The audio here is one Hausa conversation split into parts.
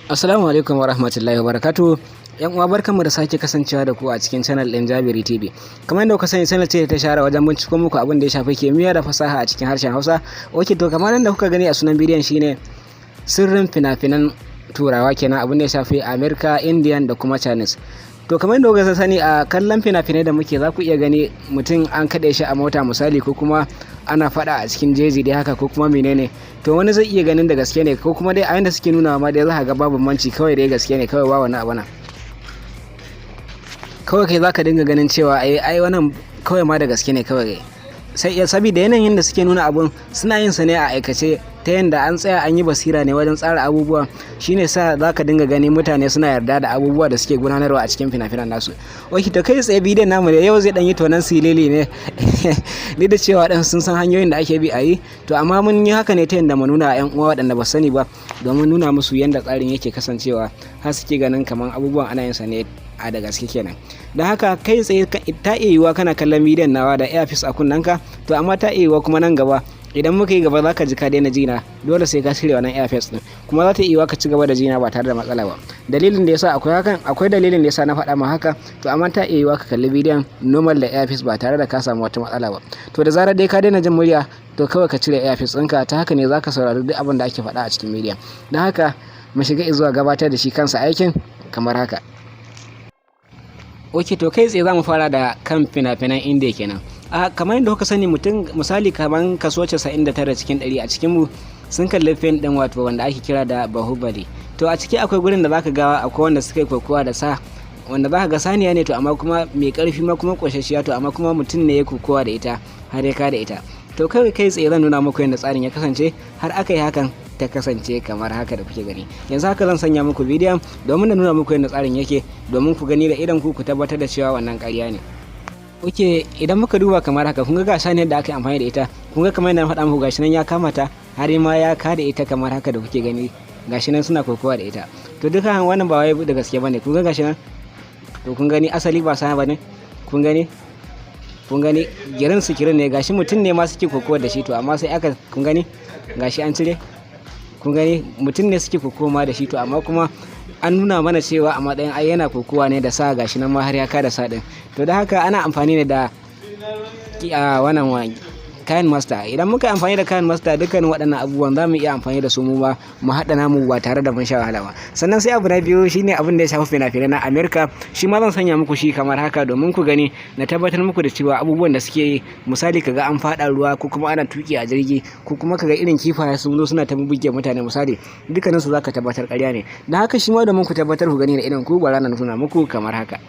Assalamu alaikum wa rahmatullahi wa barakatuh. Yan uwa barkanmu da sake kasancewa da ku a cikin channel ɗin Jabiri TV. Kamar yadda kuka sani channel ce ta share wajen binciko muku abin da ya shafi kimiyya da fasaha a cikin harshen Hausa. Okay, to kamar yadda kuka gani a sunan bidiyon shine sirrin fina-finan Turawa kenan, abin da ya shafi America, Indian da kuma Chinese. To kamar yadda kuka sani a kallon fina-finai da muke za ku iya gani mutum an kaɗe shi a mota misali, ko kuma ana faɗa a cikin jeji dai haka, ko kuma menene, to wani zai iya ganin da gaske ne, ko kuma dai a yanda suke nuna ma dai za ka ga babu manci, kawai dai gaske ne, kawai ba wani abu nan, kawai kai za ka dinga ganin cewa ai wannan kawai ma da gaske ne kawai. Sai saboda yanayin da suke nuna abun suna yin sa ne a aikace, ta yanda an tsaya an yi basira ne wajen tsara abubuwa, shine sa za ka dinga gani mutane suna yarda da abubuwa da suke gudanarwa a cikin fina-finan nasu. Ok, to kai tsaye bidiyon namu da yau zai dan yi tonan silili ne ni da cewa dan sun san hanyoyin da ake bi a yi, to amma mun yi haka ne ta yanda mu nuna yan uwa waɗanda ba sani ba, domin nuna musu yanda tsarin yake kasancewa, har suke ganin kaman abubuwan ana yin sa ne a da gaske kenan. Don haka kai tsaye ta iya yiwuwa kana kallon bidiyon nawa da earpiece a kunnanka, to amma ta iya yiwuwa kuma nan gaba idan muka yi gaba za ka ji ka daina jina, dole sai ka cire wannan earpiece din, kuma za ta iya yiwuwa ka ci gaba da jina ba tare da matsala ba. Dalilin da yasa akwai hakan, akwai dalilin da yasa na faɗa ma haka, to amma ta iya yiwuwa ka kalli bidiyon normal da earpiece ba tare da ka samu wata matsala ba. To da zarar dai ka daina jin murya, to kawai ka cire earpiece ɗinka, ta haka ne za ka saurari duk abin da ake faɗa a cikin bidiyon. Don haka mu shiga zuwa gabatar da shi kansa aikin kamar haka. Ok, to kai tsaye za mu fara da kan fina-finan Indiya kenan. Kamar yadda kuka sani, mutum misali kamar kaso 99 cikin 100 a cikin mu sun kalli fim din wato wanda ake kira da Bahubali. To a ciki akwai gurin da zaka ga akwai wanda suka yi kokowa da sa, wanda zaka ga saniya ne to amma kuma mai karfi ma kuma koshashiya, to amma kuma mutum ne ya kokowa da ita har ya ka da ita. To kai tsaye zan nuna muku yadda tsarin ya kasance har aka yi hakan ta kasance kamar haka da kuke gani. Yanzu haka zan sanya muku bidiyon domin na nuna muku yadda tsarin yake, domin ku gani da idan ku tabbatar da cewa wannan ƙarya ne. Ok, idan muka duba kamar haka, kun ga gasa ne da aka yi amfani da ita, kun ga kamar yadda na faɗa muku gashi nan ya kama ta har ma ya kada ita kamar haka da kuke gani, gashi nan suna kokowa da ita. To duka wannan ba wai da gaske bane, kun ga gashi nan, to kun gani asali ba sana bane, kun gani girin su kirin ne, gashi mutum ne ma suke kokowa da shi, to amma sai aka kun gani gashi an cire, kun gani mutum ne suke kokowa da shi, to amma kuma an nuna mana cewa a matsayin ai yana kokowa ne da sa, gashi nan ma har ya kada sa din. To da haka ana amfani ne da wannan kayan master. Idan muka amfani da kayan master, dukkanin waɗannan abubuwan za mu iya amfani da su mu ba mu haɗa namu ba tare da mun sha wahala ba. Sannan sai abu na biyu shine abin da ya shafi fina-finai na America, shi ma zan sanya muku shi kamar haka domin ku gani, na tabbatar muku da cewa abubuwan da suke yi, misali kaga an faɗa ruwa, ko kuma ana tuki a jirgi, ko kuma kaga irin kifaye sun zo suna ta buge mutane misali, dukkanin su zaka tabbatar ƙarya ne. Dan haka shi ma domin ku tabbatar ku gani da idan ku, bara na nuna muku kamar haka.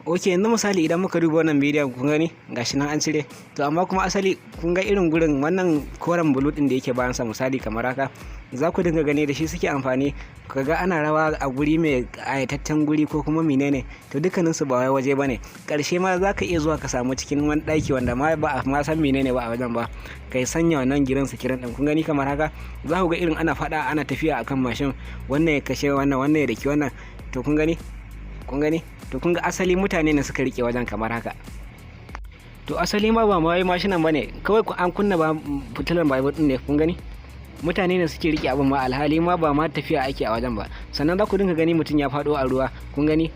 Ok, yanzu misali idan muka duba wannan bidiyon, kun gani gashi nan an cire, to amma kuma asali kun ga irin gurin wannan koren bulu din da yake bayan sa misali kamar haka, za ku dinga gani da shi suke amfani, kaga ana rawa a guri mai ayataccen guri ko kuma menene, to dukkanin su ba wai waje bane. Karshe ma za ka iya zuwa ka samu cikin wani daki wanda ma ba a ma san menene ba a wajen ba, kai sanya wannan girin su kiran din, kun gani kamar haka, za ku ga irin ana fada ana tafiya akan mashin, wannan ya kashe wannan ya daki wannan, to kun gani to kun ga asali mutane ne suka rike wajen kamar haka. To asali ma ba wai mashinan bane, kawai an kunna ba fitilan babur din ne, kun gani mutane ne suke rike abin ma, alhali ma ba ma tafiya ake a wajen ba. Sannan za ku dinga gani mutum ya faɗo a ruwa, kun gani,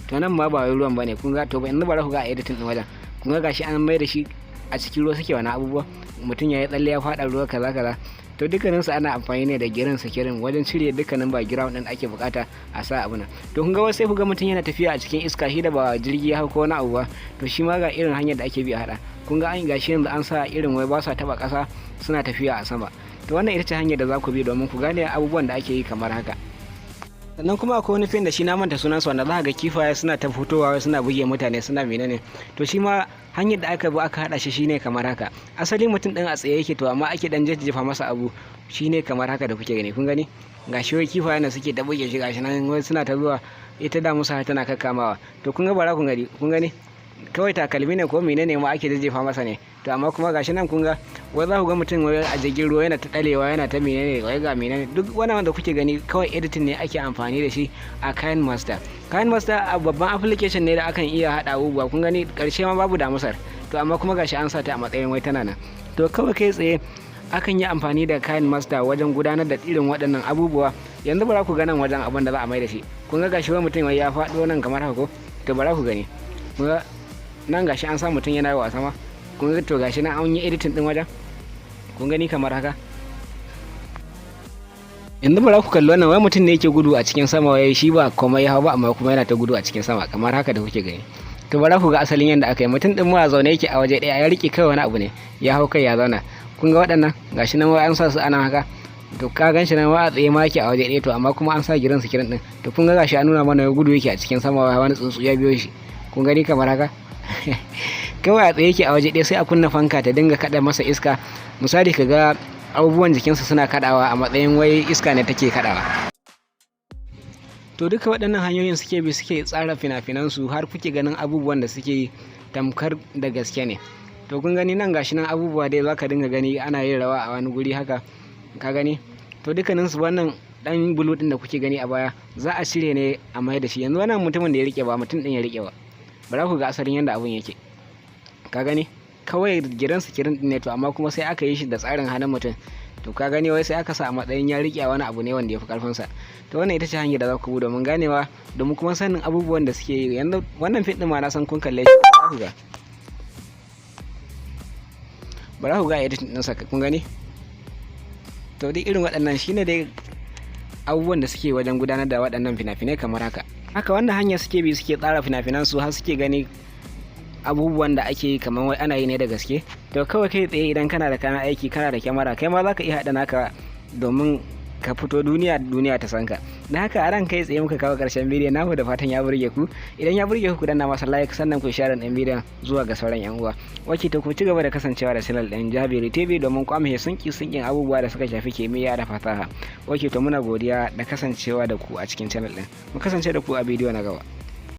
to nan ma ba wai ruwan bane, kun ga. To ba yanzu bara ku ga editing din wajen, kun ga gashi an mai da shi a cikin ruwa suke wani abubuwa, mutum ya yi tsalle ya faɗa ruwa kaza. To dukkanin su ana amfani ne da girin sakirin wajen cire dukkanin background din ake bukata a sa abu nan. To kun ga wasu sai ku ga mutum yana tafiya a cikin iska, shi da ba jirgi ya hau ko wani abu ba, to shi ma ga irin hanyar da ake bi a hada. Kun ga an gashi yanzu an sa irin wai ba sa taba kasa, suna tafiya a sama. To wannan ita ce hanyar da za ku bi domin ku gane abubuwan da ake yi kamar haka. Sannan kuma akwai wani fim da shi na manta sunansa, wanda za ga kifaye suna ta fitowa suna buge mutane suna menene, to shi ma hanyar da aka bi aka hada shi shine kamar haka. Asali mutum din a tsaye yake, to amma ake dan jejjefa masa abu, shine kamar haka da kuke gani, kun gani gashi wai kifaye ne suke ta buge shi, gashi nan wai suna ta zuwa, ita da musa tana kakkamawa. To kun ga bara kun gani kawai takalmi ne ko menene ma ake jejjefa masa ne, to amma kuma gashi nan kun ga wai za ku ga mutum wai a jirgin ruwa yana ta dalewa, yana ta menene, wai ga menene, duk wannan wanda kuke gani kawai editing ne ake amfani da shi a kayan master. Kayan master a babban application ne da akan iya hada abubuwa, kun gani karshe ma babu damusar, to amma kuma gashi an sa ta a matsayin wai tana nan. To kawai kai tsaye akan yi amfani da kayan master wajen gudanar da irin waɗannan abubuwa yanzu bara ku ga nan wajen abin da za a mai da shi. Kun ga gashi wani mutum ya faɗo nan kamar haka ko, to bara ku gani, kun ga nan gashi an sa mutum yana yawa sama, kun ga to gashi nan an yi editing din wajen, kun gani kamar haka. Yanzu bara ku kalli wannan, wai mutum ne yake gudu a cikin sama, wai shi ba komai ya hau ba amma kuma yana ta gudu a cikin sama kamar haka da kuke gani. To bara ku ga asalin yanda aka yi, mutum din ma zaune yake a waje ɗaya ya rike kai wani abu ne ya hau kai ya zauna. Kun ga waɗannan gashi nan wai an sa su ana haka, to ka gan shi nan wa a tsaye ma yake a waje ɗaya, to amma kuma an sa giran sikirin din, to kun ga gashi an nuna mana gudu yake a cikin sama, wani tsuntsu ya biyo shi, kun gani kamar haka. Kawai a tsaye yake a waje ɗaya, sai a kunna fanka ta dinga kaɗa masa iska, misali ka ga abubuwan jikinsa suna kaɗawa a matsayin wai iska ne take kaɗawa. To duka waɗannan hanyoyin suke bi suke tsara fina-finansu har kuke ganin abubuwan da suke tamkar da gaske ne. To kun gani nan gashi nan abubuwa dai za ka dinga gani ana yin rawa a wani guri haka, ka gani. To dukkaninsu wannan ɗan bulu ɗin da kuke gani a baya za a cire ne a mai da shi. Yanzu wannan mutumin da ya riƙe ba mutum ɗin ya riƙe ba, bara ku ga asalin yadda abun yake, ka gani. Kawai gidan sikirin ɗin ne, to amma kuma sai aka yi shi da tsarin hannun mutum, to ka gani wai sai aka sa a matsayin ya riƙe wani abu ne wanda ya fi ƙarfinsa. To wannan ita ce hanyar da za ku bi domin ganewa, domin kuma sanin abubuwan da suke yi. Yanzu wannan fim ɗin ma na san kun kalle shi, bara ku ga editing ɗinsa, kun gani. To duk irin waɗannan shine dai abubuwan da suke wajen gudanar da waɗannan fina-finai kamar haka. Haka wannan hanya suke bi suke tsara fina-finan su har suke gani abubuwan da ake yi kamar wai ana yi ne da gaske. To kawai kai tsaye idan kana da kayan aiki, kana da kyamara, kai ma za ka iya haɗa naka domin ka fito duniya ta san ka. Da haka a ran kai tsaye muka kawo ƙarshen bidiyon namu, da fatan ya burge ku. Idan ya burge ku danna masa like, sannan ku share ɗin bidiyon zuwa ga sauran yan uwa. Wace to ku ci gaba da kasancewa da channel ɗin Jabiri TV domin kwamhe sunkin abubuwa da suka shafi kimiyya da fasaha. Wace to muna godiya da kasancewa da ku a cikin channel ɗin. Mu kasance da ku a bidiyo na gaba.